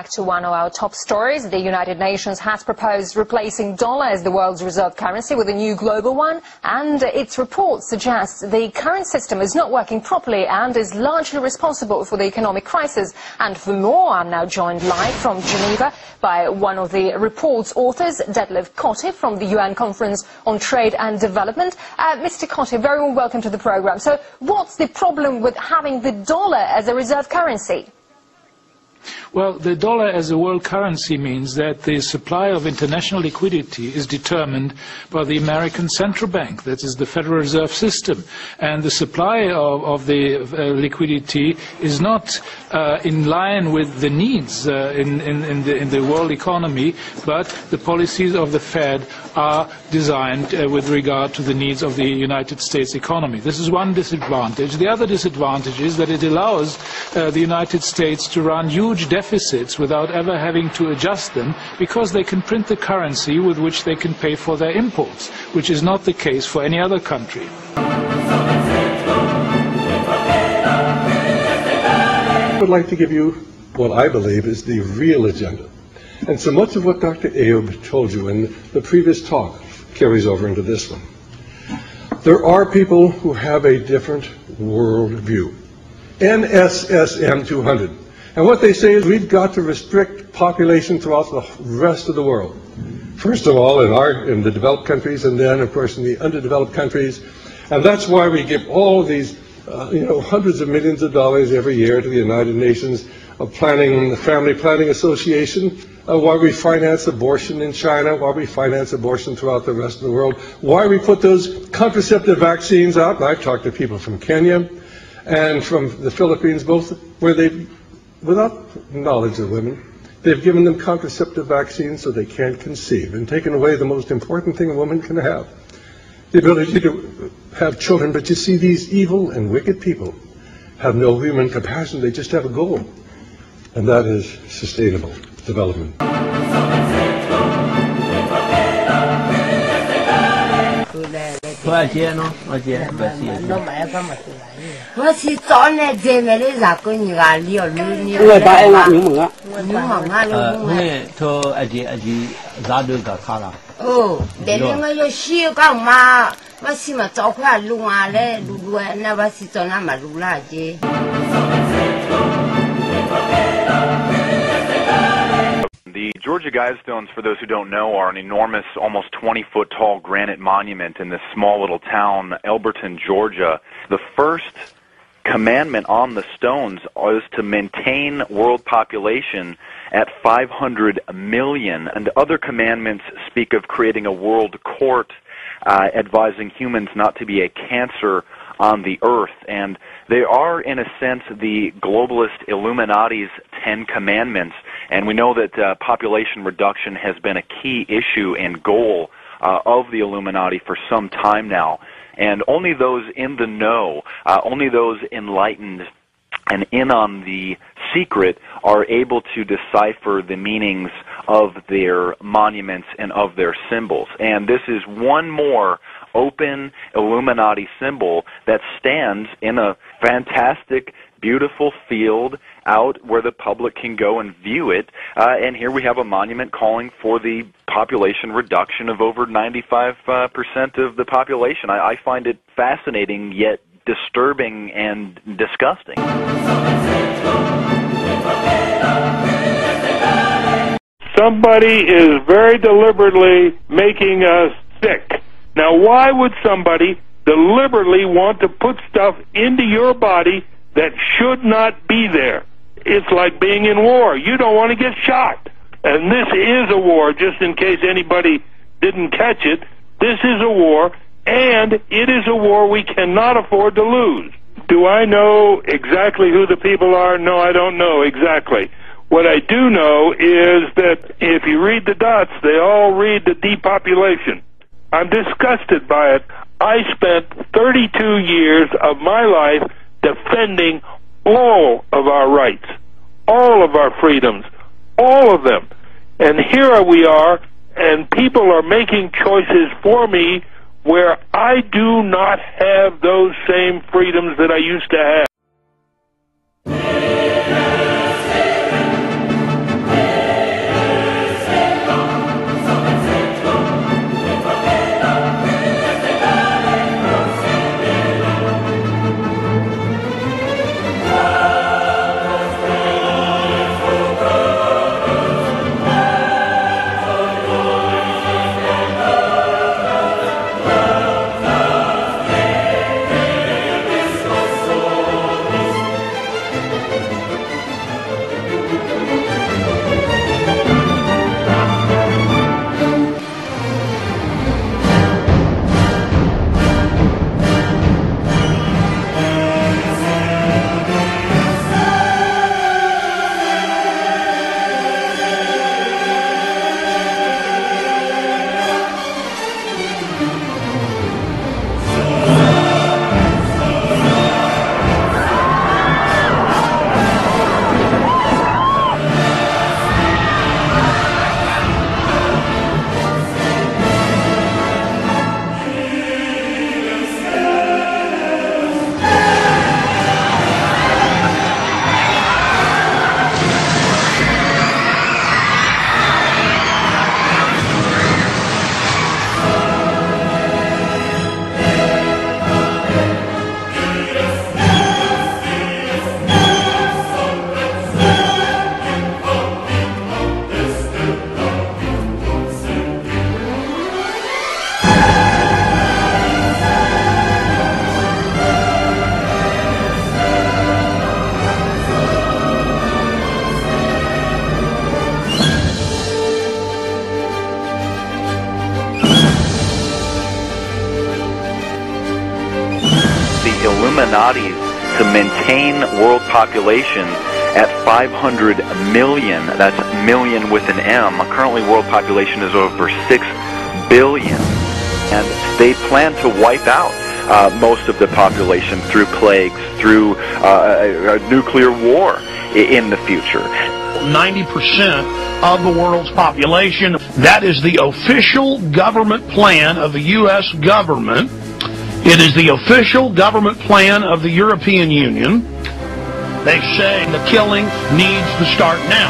back to one of our top stories. The United Nations has proposed replacing dollar as the world's reserve currency with a new global one, and its report suggests the current system is not working properly and is largely responsible for the economic crisis. And for more, I'm now joined live from Geneva by one of the report's authors, Detlef Kotti, from the UN Conference on Trade and Development. Mr. Kotti, very warm welcome to the program. So what's the problem with having the dollar as a reserve currency? Well, the dollar as a world currency means that the supply of international liquidity is determined by the American Central Bank, that is the Federal Reserve System. And the supply of the liquidity is not in line with the needs in the world economy, but the policies of the Fed are designed with regard to the needs of the United States economy. This is one disadvantage. The other disadvantage is that it allows the United States to run huge deficits without ever having to adjust them, because they can print the currency with which they can pay for their imports, which is not the case for any other country. I would like to give you what I believe is the real agenda. And so much of what Dr. Ayoub told you in the previous talk carries over into this one. There are people who have a different world view. NSSM 200. And what they say is we've got to restrict population throughout the rest of the world. First of all, in the developed countries, and then, of course, in the underdeveloped countries. And that's why we give all of these, hundreds of millions of dollars every year to the United Nations the Family Planning Association, why we finance abortion in China, why we finance abortion throughout the rest of the world, why we put those contraceptive vaccines out. And I've talked to people from Kenya and from the Philippines, both where they've, without knowledge of women, they've given them contraceptive vaccines so they can't conceive, and taken away the most important thing a woman can have, the ability to have children. But you see, these evil and wicked people have no human compassion. They just have a goal, and that is sustainable development. The Georgia Guidestones, for those who don't know, are an enormous, almost 20-foot tall granite monument in this small little town, Elberton, Georgia. The first commandment on the stones is to maintain world population at 500 million, and other commandments speak of creating a world court, advising humans not to be a cancer on the earth. And they are, in a sense, the globalist Illuminati's 10 commandments. And we know that population reduction has been a key issue and goal of the Illuminati for some time now. And only those in the know, only those enlightened and in on the secret are able to decipher the meanings of their monuments and of their symbols. And this is one more open Illuminati symbol that stands in a fantastic, beautiful field out where the public can go and view it. And here we have a monument calling for the population reduction of over 95% of the population. I find it fascinating, yet disturbing and disgusting. Somebody is very deliberately making us sick. Now, why would somebody deliberately want to put stuff into your body that should not be there? It's like being in war. You don't want to get shot. And this is a war, just in case anybody didn't catch it. This is a war, and it is a war we cannot afford to lose. Do I know exactly who the people are? No, I don't know exactly. What I do know is that if you read the dots, they all read the depopulation. I'm disgusted by it. I spent 32 years of my life defending all of our rights, all of our freedoms, all of them. And here we are, and people are making choices for me where I do not have those same freedoms that I used to have. bodies to maintain world population at 500 million. That's million with an M. Currently, world population is over 6 billion. And they plan to wipe out most of the population through plagues, through a nuclear war in the future. 90% of the world's population. That is the official government plan of the U.S. government. It is the official government plan of the European Union. They say the killing needs to start now.